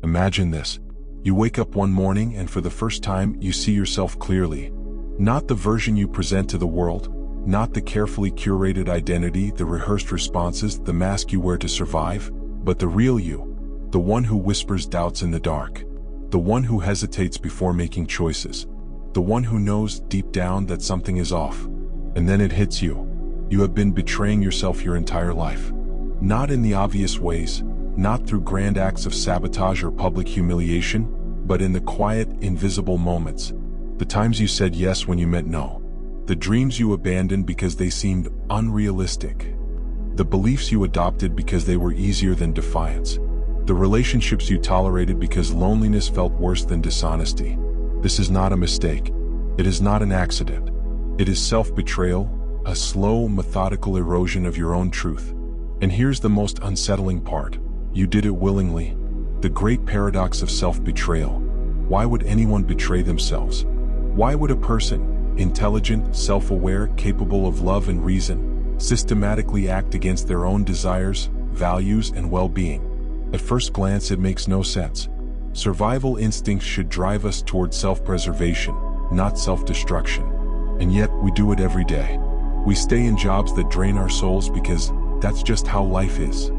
Imagine this. You wake up one morning and for the first time you see yourself clearly. Not the version you present to the world, not the carefully curated identity, the rehearsed responses, the mask you wear to survive, but the real you, the one who whispers doubts in the dark, the one who hesitates before making choices, the one who knows deep down that something is off. And then it hits you. You have been betraying yourself your entire life. Not in the obvious ways, not through grand acts of sabotage or public humiliation, but in the quiet, invisible moments. The times you said yes when you meant no. The dreams you abandoned because they seemed unrealistic. The beliefs you adopted because they were easier than defiance. The relationships you tolerated because loneliness felt worse than dishonesty. This is not a mistake. It is not an accident. It is self-betrayal, a slow, methodical erosion of your own truth. And here's the most unsettling part. You did it willingly. The great paradox of self-betrayal. Why would anyone betray themselves? Why would a person, intelligent, self-aware, capable of love and reason, systematically act against their own desires, values, and well-being? At first glance, it makes no sense. Survival instincts should drive us toward self-preservation, not self-destruction. And yet, we do it every day. We stay in jobs that drain our souls because that's just how life is.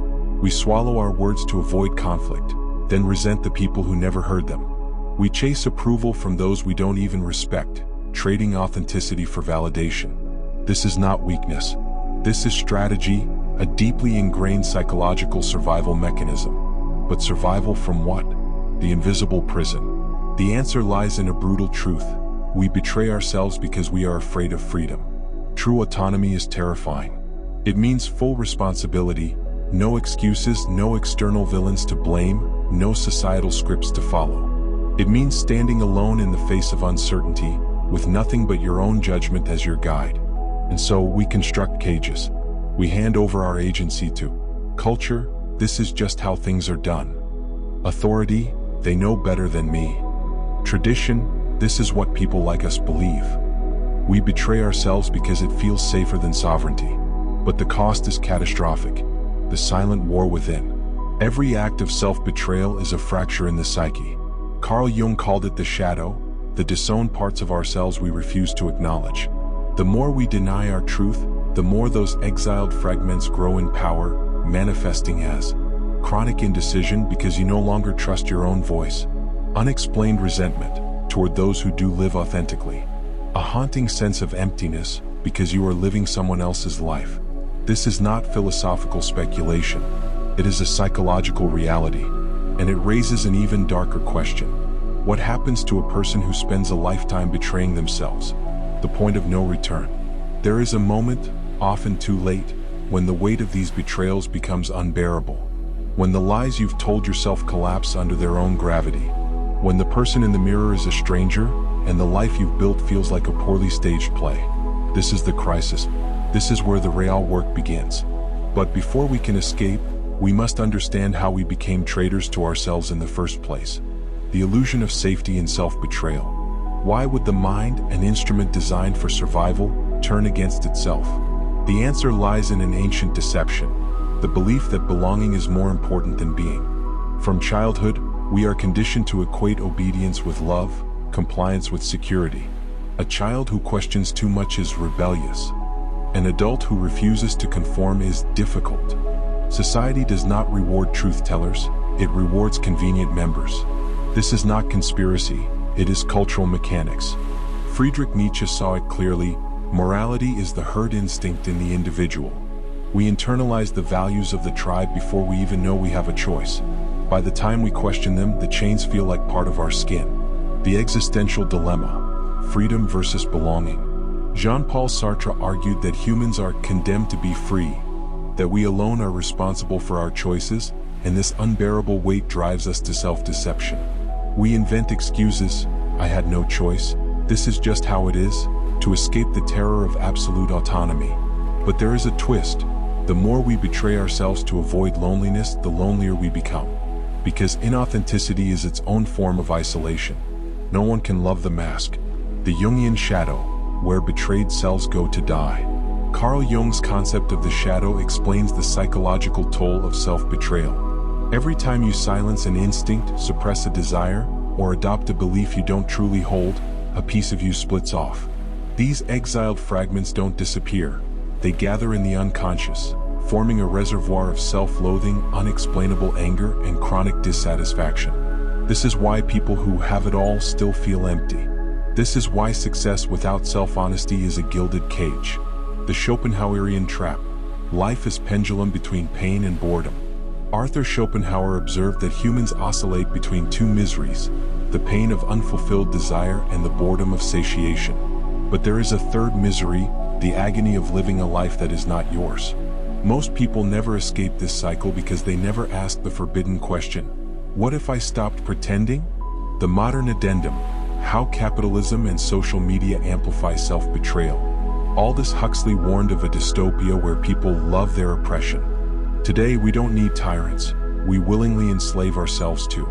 We swallow our words to avoid conflict, then resent the people who never heard them. We chase approval from those we don't even respect, trading authenticity for validation. This is not weakness. This is strategy, a deeply ingrained psychological survival mechanism. But survival from what? The invisible prison. The answer lies in a brutal truth. We betray ourselves because we are afraid of freedom. True autonomy is terrifying. It means full responsibility, no excuses, no external villains to blame, no societal scripts to follow. It means standing alone in the face of uncertainty, with nothing but your own judgment as your guide. And so we construct cages. We hand over our agency to culture. This is just how things are done. Authority, they know better than me. Tradition, this is what people like us believe. We betray ourselves because it feels safer than sovereignty. But the cost is catastrophic. The silent war within. Every act of self-betrayal is a fracture in the psyche. Carl Jung called it the shadow, the disowned parts of ourselves we refuse to acknowledge. The more we deny our truth, the more those exiled fragments grow in power, manifesting as chronic indecision because you no longer trust your own voice, unexplained resentment toward those who do live authentically, a haunting sense of emptiness because you are living someone else's life. This is not philosophical speculation. It is a psychological reality, and it raises an even darker question. What happens to a person who spends a lifetime betraying themselves? The point of no return. There is a moment, often too late, when the weight of these betrayals becomes unbearable. When the lies you've told yourself collapse under their own gravity. When the person in the mirror is a stranger, and the life you've built feels like a poorly staged play. This is the crisis. This is where the real work begins. But before we can escape, we must understand how we became traitors to ourselves in the first place. The illusion of safety and self-betrayal. Why would the mind, an instrument designed for survival, turn against itself? The answer lies in an ancient deception, the belief that belonging is more important than being. From childhood, we are conditioned to equate obedience with love, compliance with security. A child who questions too much is rebellious. An adult who refuses to conform is difficult. Society does not reward truth-tellers, it rewards convenient members. This is not conspiracy, it is cultural mechanics. Friedrich Nietzsche saw it clearly. Morality is the herd instinct in the individual. We internalize the values of the tribe before we even know we have a choice. By the time we question them, the chains feel like part of our skin. The existential dilemma: freedom versus belonging. Jean-Paul Sartre argued that humans are condemned to be free, that we alone are responsible for our choices, and this unbearable weight drives us to self-deception. We invent excuses: I had no choice, this is just how it is, to escape the terror of absolute autonomy. But there is a twist. The more we betray ourselves to avoid loneliness, the lonelier we become. Because inauthenticity is its own form of isolation. No one can love the mask, the Jungian shadow, where betrayed selves go to die. Carl Jung's concept of the shadow explains the psychological toll of self-betrayal. Every time you silence an instinct, suppress a desire, or adopt a belief you don't truly hold, a piece of you splits off. These exiled fragments don't disappear. They gather in the unconscious, forming a reservoir of self-loathing, unexplainable anger, and chronic dissatisfaction. This is why people who have it all still feel empty. This is why success without self-honesty is a gilded cage. The Schopenhauerian trap. Life is pendulum between pain and boredom. Arthur Schopenhauer observed that humans oscillate between two miseries, the pain of unfulfilled desire and the boredom of satiation. But there is a third misery, the agony of living a life that is not yours. Most people never escape this cycle because they never ask the forbidden question, what if I stopped pretending? The modern addendum, how capitalism and social media amplify self-betrayal. Aldous Huxley warned of a dystopia where people love their oppression. Today we don't need tyrants, we willingly enslave ourselves to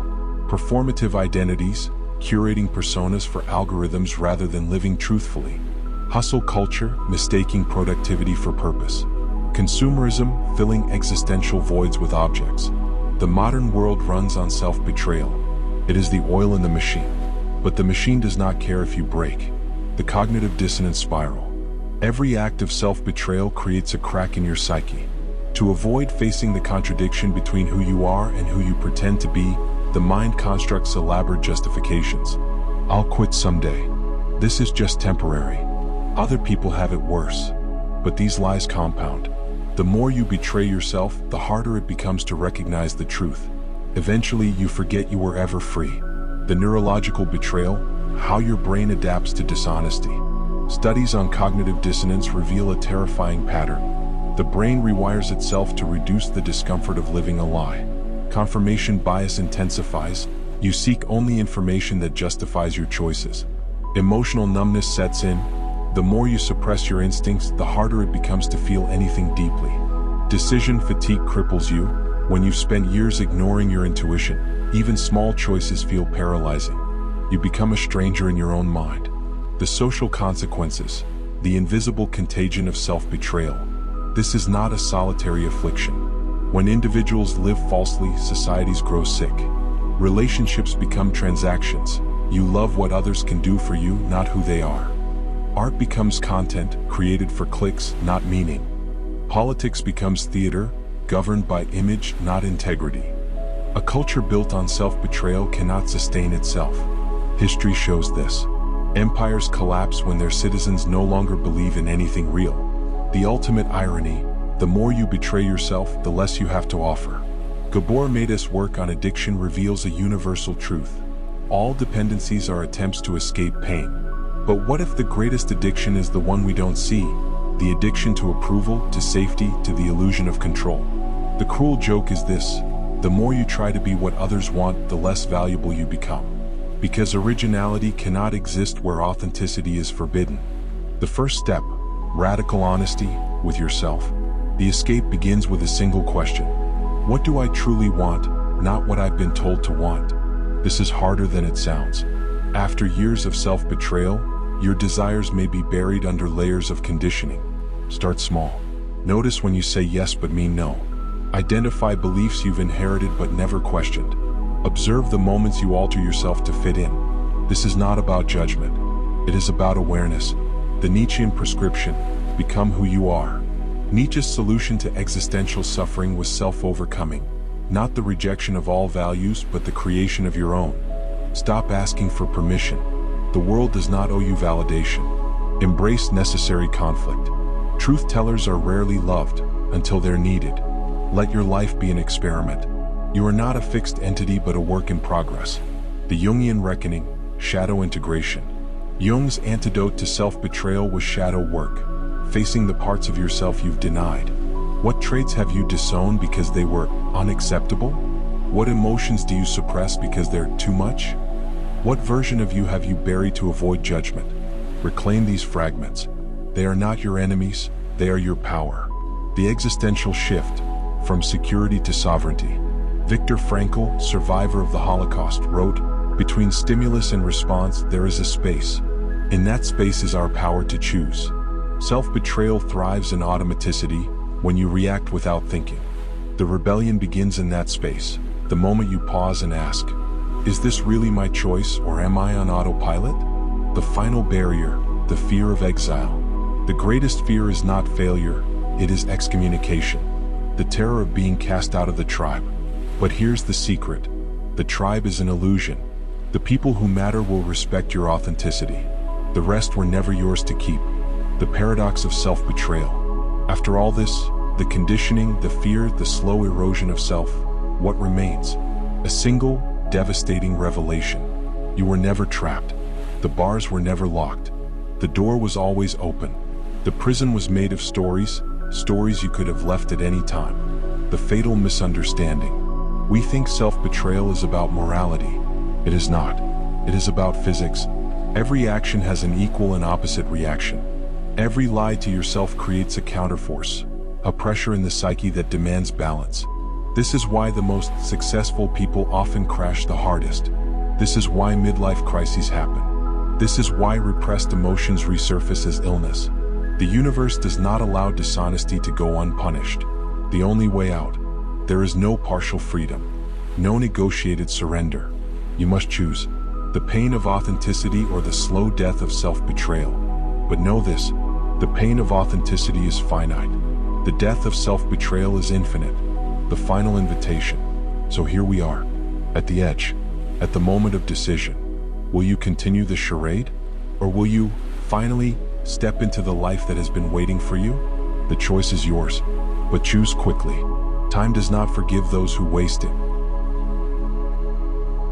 performative identities, curating personas for algorithms rather than living truthfully. Hustle culture, mistaking productivity for purpose. Consumerism, filling existential voids with objects. The modern world runs on self-betrayal. It is the oil in the machine. But the machine does not care if you break. The cognitive dissonance spiral. Every act of self-betrayal creates a crack in your psyche. To avoid facing the contradiction between who you are and who you pretend to be, the mind constructs elaborate justifications. I'll quit someday. This is just temporary. Other people have it worse. But these lies compound. The more you betray yourself, the harder it becomes to recognize the truth. Eventually, you forget you were ever free. The neurological betrayal, how your brain adapts to dishonesty. Studies on cognitive dissonance reveal a terrifying pattern. The brain rewires itself to reduce the discomfort of living a lie. Confirmation bias intensifies. You seek only information that justifies your choices. Emotional numbness sets in. The more you suppress your instincts, the harder it becomes to feel anything deeply. Decision fatigue cripples you. When you've spent years ignoring your intuition, even small choices feel paralyzing. You become a stranger in your own mind. The social consequences, the invisible contagion of self-betrayal. This is not a solitary affliction. When individuals live falsely, societies grow sick. Relationships become transactions. You love what others can do for you, not who they are. Art becomes content, created for clicks, not meaning. Politics becomes theater, governed by image, not integrity. A culture built on self-betrayal cannot sustain itself. History shows this. Empires collapse when their citizens no longer believe in anything real. The ultimate irony, the more you betray yourself, the less you have to offer. Gabor Mate's work on addiction reveals a universal truth. All dependencies are attempts to escape pain. But what if the greatest addiction is the one we don't see? The addiction to approval, to safety, to the illusion of control. The cruel joke is this: the more you try to be what others want, the less valuable you become. Because originality cannot exist where authenticity is forbidden. The first step, radical honesty with yourself. The escape begins with a single question. What do I truly want, not what I've been told to want? This is harder than it sounds. After years of self-betrayal, your desires may be buried under layers of conditioning. Start small. Notice when you say yes but mean no. Identify beliefs you've inherited but never questioned. Observe the moments you alter yourself to fit in. This is not about judgment. It is about awareness. The Nietzschean prescription, become who you are. Nietzsche's solution to existential suffering was self-overcoming, not the rejection of all values but the creation of your own. Stop asking for permission. The world does not owe you validation. Embrace necessary conflict. Truth tellers are rarely loved until they're needed. Let your life be an experiment. You are not a fixed entity but a work in progress. The Jungian reckoning, shadow integration. Jung's antidote to self-betrayal was shadow work, facing the parts of yourself you've denied. What traits have you disowned because they were unacceptable? What emotions do you suppress because they're too much? What version of you have you buried to avoid judgment? Reclaim these fragments. They are not your enemies, they are your power. The existential shift, from security to sovereignty. Viktor Frankl, survivor of the Holocaust, wrote, "Between stimulus and response, there is a space. In that space is our power to choose." Self-betrayal thrives in automaticity, when you react without thinking. The rebellion begins in that space. The moment you pause and ask, is this really my choice or am I on autopilot? The final barrier, the fear of exile. The greatest fear is not failure, it is excommunication. The terror of being cast out of the tribe. But here's the secret. The tribe is an illusion. The people who matter will respect your authenticity. The rest were never yours to keep. The paradox of self-betrayal. After all this, the conditioning, the fear, the slow erosion of self, what remains? A single, devastating revelation. You were never trapped. The bars were never locked. The door was always open. The prison was made of stories, stories you could have left at any time. The fatal misunderstanding. We think self-betrayal is about morality. It is not. It is about physics. Every action has an equal and opposite reaction. Every lie to yourself creates a counterforce, a pressure in the psyche that demands balance. This is why the most successful people often crash the hardest. This is why midlife crises happen. This is why repressed emotions resurface as illness. The universe does not allow dishonesty to go unpunished. The only way out. There is no partial freedom. No negotiated surrender. You must choose. The pain of authenticity or the slow death of self-betrayal. But know this, the pain of authenticity is finite. The death of self-betrayal is infinite. The final invitation. So here we are, at the edge, at the moment of decision. Will you continue the charade? Or will you, finally, step into the life that has been waiting for you? The choice is yours, but choose quickly. Time does not forgive those who waste it.